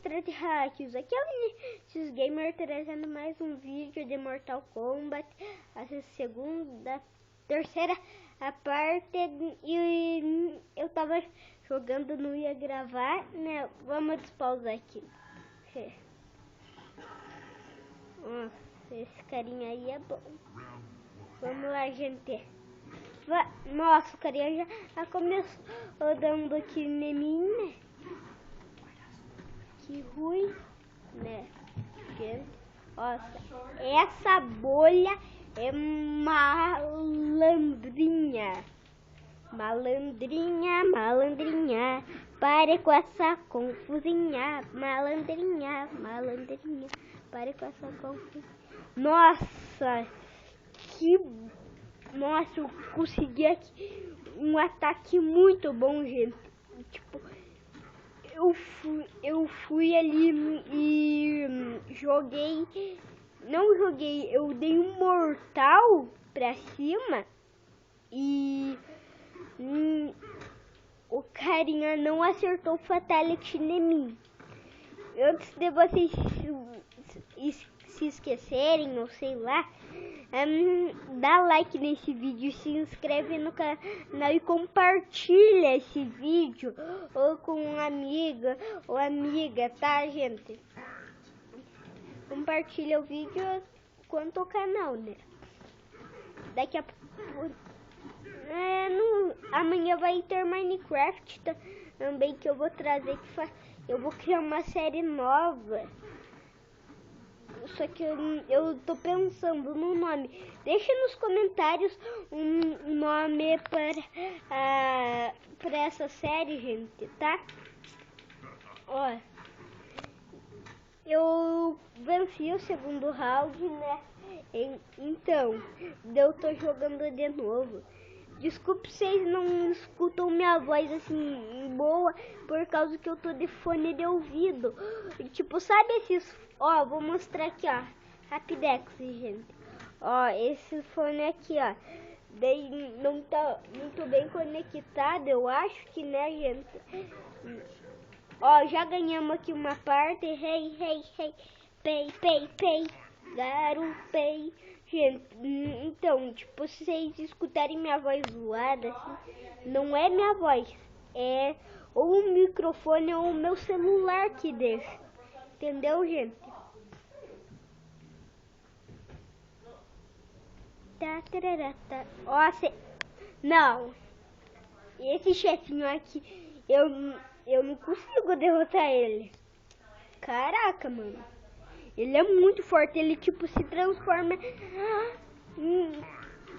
de hacks, aqui é o Vinicius Gamer trazendo mais um vídeo de Mortal Kombat, a terceira a parte, e eu tava jogando, não ia gravar, né? Vamos despausar aqui. Nossa, esse carinha aí é bom. Vamos lá, gente. Nossa, o carinha já começou dando aqui em mim, né? Que ruim, né? Gente, nossa, essa bolha é malandrinha. Malandrinha, malandrinha, pare com essa confusinha. Malandrinha, malandrinha, pare com essa confusinha. Nossa, nossa, eu consegui aqui um ataque muito bom, gente. Tipo, eu fui ali e eu dei um mortal pra cima e o carinha não acertou o fatality em mim. Antes de vocês se esquecerem, ou sei lá, dá like nesse vídeo, se inscreve no canal e compartilha esse vídeo ou com uma amiga ou amiga, tá, gente? Compartilha o vídeo quanto o canal, né? Daqui a pouco amanhã vai ter Minecraft também, que eu vou trazer, eu vou criar uma série nova. Só que eu tô pensando no nome. Deixa nos comentários um nome para essa série, gente, tá? Ó, eu venci o segundo round, né? Então, eu tô jogando de novo. Desculpe se vocês não escutam minha voz assim boa, por causa que eu tô de fone de ouvido. Tipo, sabe esses... Ó, vou mostrar aqui, ó. Rapidex, gente. Ó, esse fone aqui, ó. Daí não tá muito bem conectado, eu acho que, né, gente? Ó, já ganhamos aqui uma parte. Hey, hey, hey. Pay. Garupei. Gente, então, tipo, se vocês escutarem minha voz zoada, assim, não é minha voz, é ou o microfone ou o meu celular que deixa. Entendeu, gente? Ó, não, esse chefinho aqui, eu não consigo derrotar ele. Caraca, mano. Ele é muito forte, ele tipo se transforma...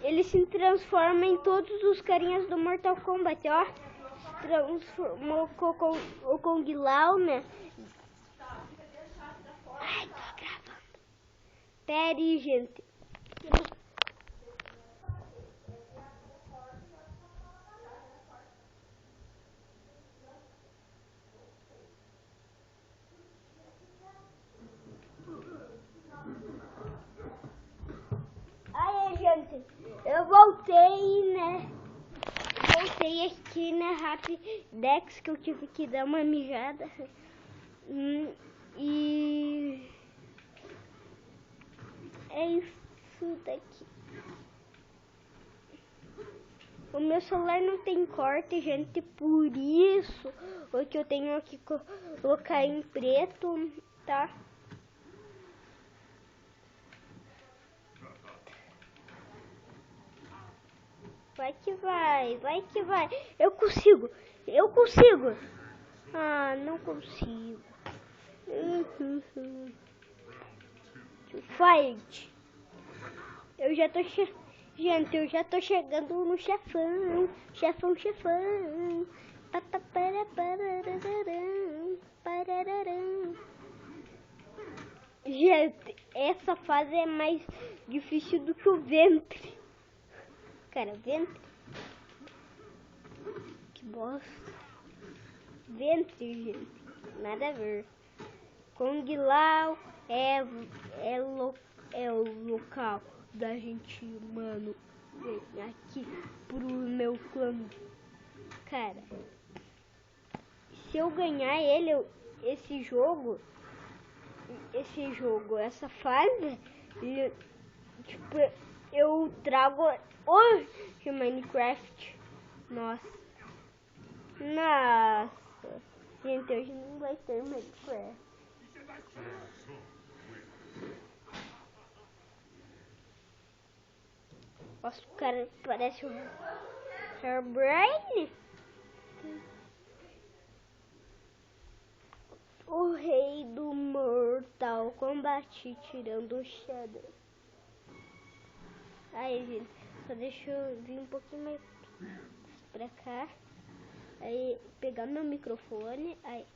Ele se transforma em todos os carinhas do Mortal Kombat, ó. Se transformou o Kung Lao, né? Ai, tô gravando. Pera aí, gente. Aí, gente, eu voltei, né? Voltei aqui na Rapidex, que eu tive que dar uma mijada. E é isso daqui. O meu celular não tem corte, gente, por isso o que eu tenho que colocar em preto, tá? Vai que vai. Eu consigo. Ah, não consigo. Fight. Gente, eu já tô chegando no chefão. Chefão. Gente, essa fase é mais difícil do que o ventre. Cara, ventre. Que bosta. Ventre, gente. Nada a ver. Kung Lao é o local da gente, mano. Vem aqui pro meu clã. Cara, se eu ganhar ele, essa fase, tipo, eu trago hoje Minecraft. Nossa. Gente, hoje não vai ter Minecraft. Nossa, o cara parece um Herobrine. O rei do Mortal Kombat tirando o Shadow. Aí, gente, só deixa eu vir um pouquinho mais pra cá. Aí, pegar meu microfone. Aí.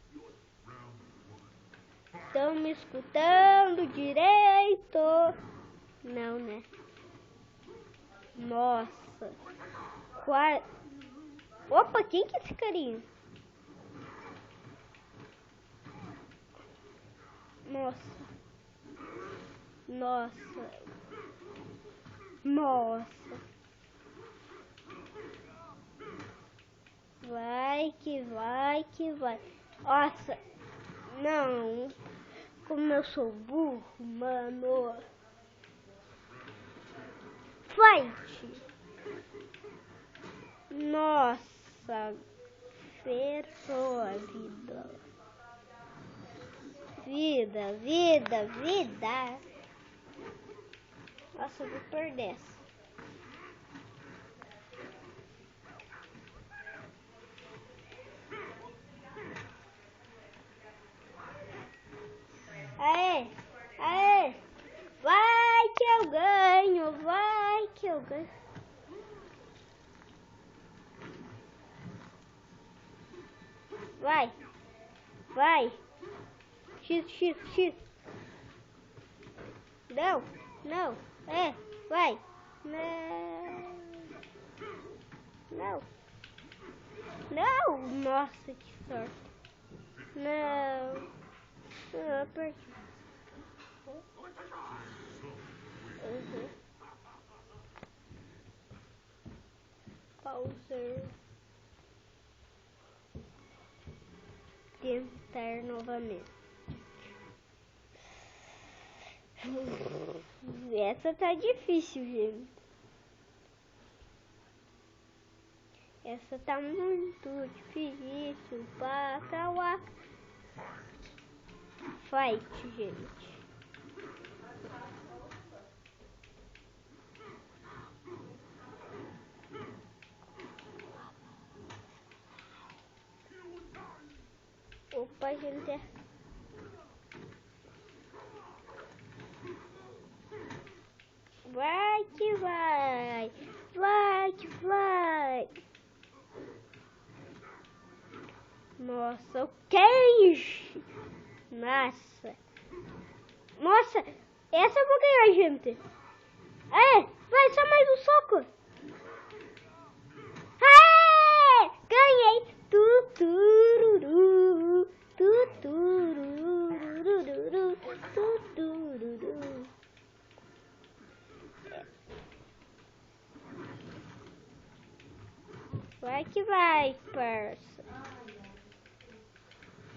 Estão me escutando direito? Não, né? Nossa. Opa, quem que é esse carinha? Nossa. Vai que vai. Nossa. Não. Como eu sou burro, mano. Fight. Nossa. Ferrou a vida. Vida. Nossa, eu vou perder essa. Aê. Vai que eu ganho. Vai. X. Não. Vai. Não. Nossa, que sorte. Não. Eu perdi. Pauser. Tentar novamente. Essa tá difícil, gente. Essa tá muito difícil pra acabar. Fight, gente. Opa, gente. Vai que vai. Nossa, o queijo. Nossa, essa eu vou ganhar, gente. Vai, só mais um soco. Ganhei.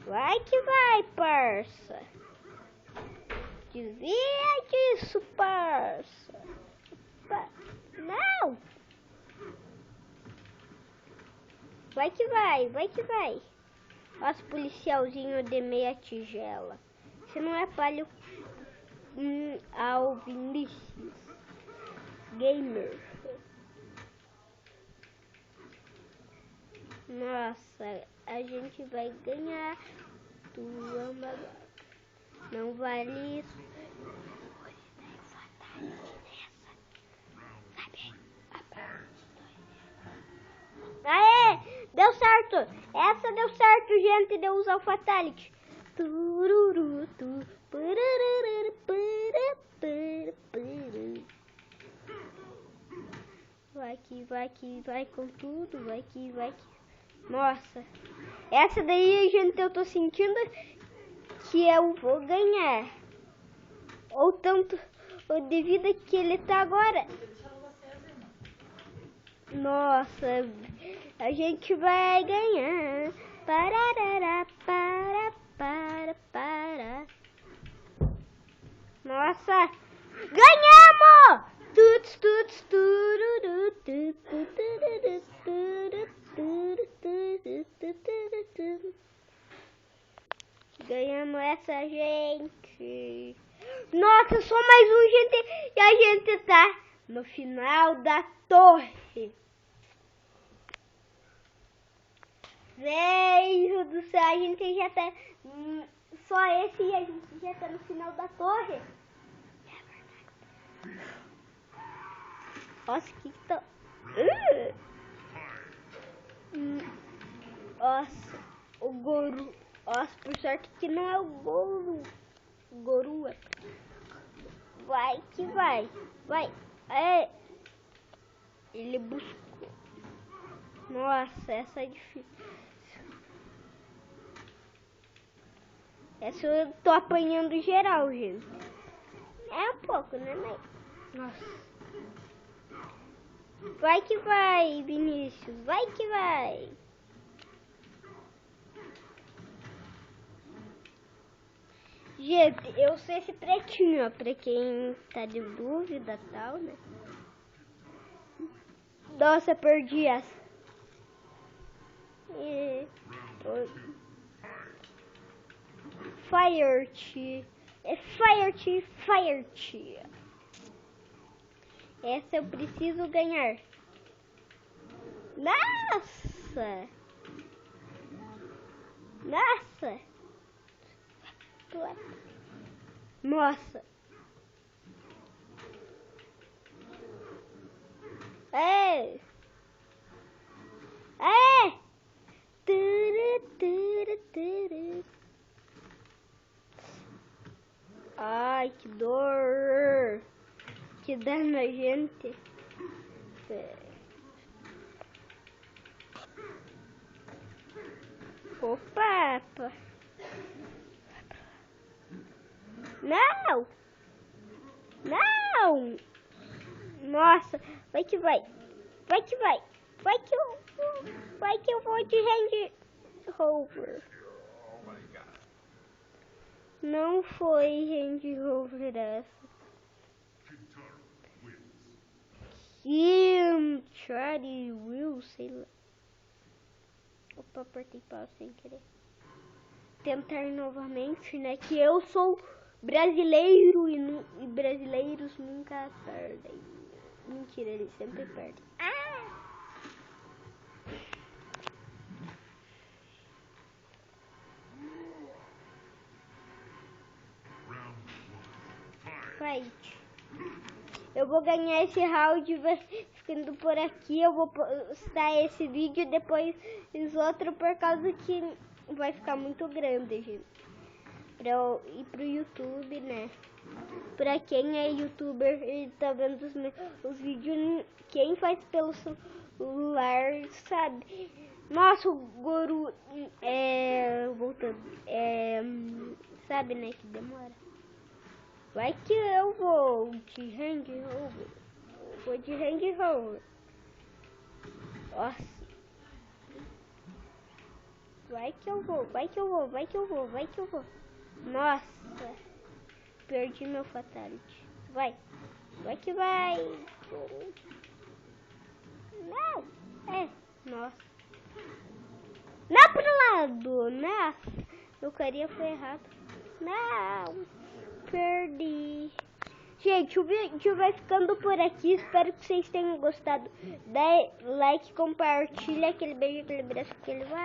Vai que vai, parça. Desvia disso, parça. Não. Vai que vai. Nossa, policialzinho de meia tigela. Você não é palho ao Vinícius Gamer. Nossa, a gente vai ganhar. Não vale isso. Aê! Deu certo! Essa deu certo, gente, de usar o Fatality. Vai que vai com tudo, vai que. Nossa, essa daí, gente, eu tô sentindo que eu vou ganhar. Ou tanto de vida que ele tá agora. Nossa, a gente vai ganhar. Nossa! Ganhamos! Tuts, tuts, tururu, tu, tu, tururu, tururu, tururu, tururu, tururu, tururu. Ganhamos essa, gente. Nossa, só mais um, gente. E a gente tá no final da torre. Velho do céu, a gente já tá... Só esse e a gente já tá no final da torre. Nossa, que tá... Nossa, o Goru. Nossa, por sorte que não é o Goru. O Goru é... Vai que vai. Vai. É. Ele buscou. Nossa, essa é difícil. Essa eu tô apanhando geral, gente. É um pouco, né, mãe? Nossa. Vai que vai, Vinícius. Vai que vai. Gente, eu sei esse pretinho, ó. Pra quem tá de dúvida e tal, né? Nossa, perdi essa. Fire. É Fire. Essa eu preciso ganhar. Nossa! Nossa! Nossa! É! É! Ai, que dor! Que dá na gente! Opa! Não! Não! Nossa! Vai que vai! Vai que vai! Vai que eu vou de Range Rover! Não foi Range Rover essa. Charlie Will, sei lá. Opa, apertei pau sem querer. Tentar novamente, né? Que eu sou brasileiro e brasileiros nunca perdem. Mentira, eles sempre perdem. Fight. Eu vou ganhar esse round ficando por aqui. Eu vou postar esse vídeo depois os outros por causa que vai ficar muito grande, gente. Pra eu ir pro YouTube, né? Pra quem é youtuber e tá vendo os vídeos, quem faz pelo celular, sabe? Nossa, o Goru voltando. Sabe, né, que demora. Vai que eu vou de Range Rover. Vou de Range Rover. Nossa. Vai que eu vou. Nossa. Perdi meu fatality. Vai que vai. Não. Nossa. Não pro lado. Nossa. Meu carinha foi errado. Não. Perdi. Gente, o vídeo vai ficando por aqui. Espero que vocês tenham gostado. Dá like, compartilha, aquele beijo, aquele abraço, aquele vai.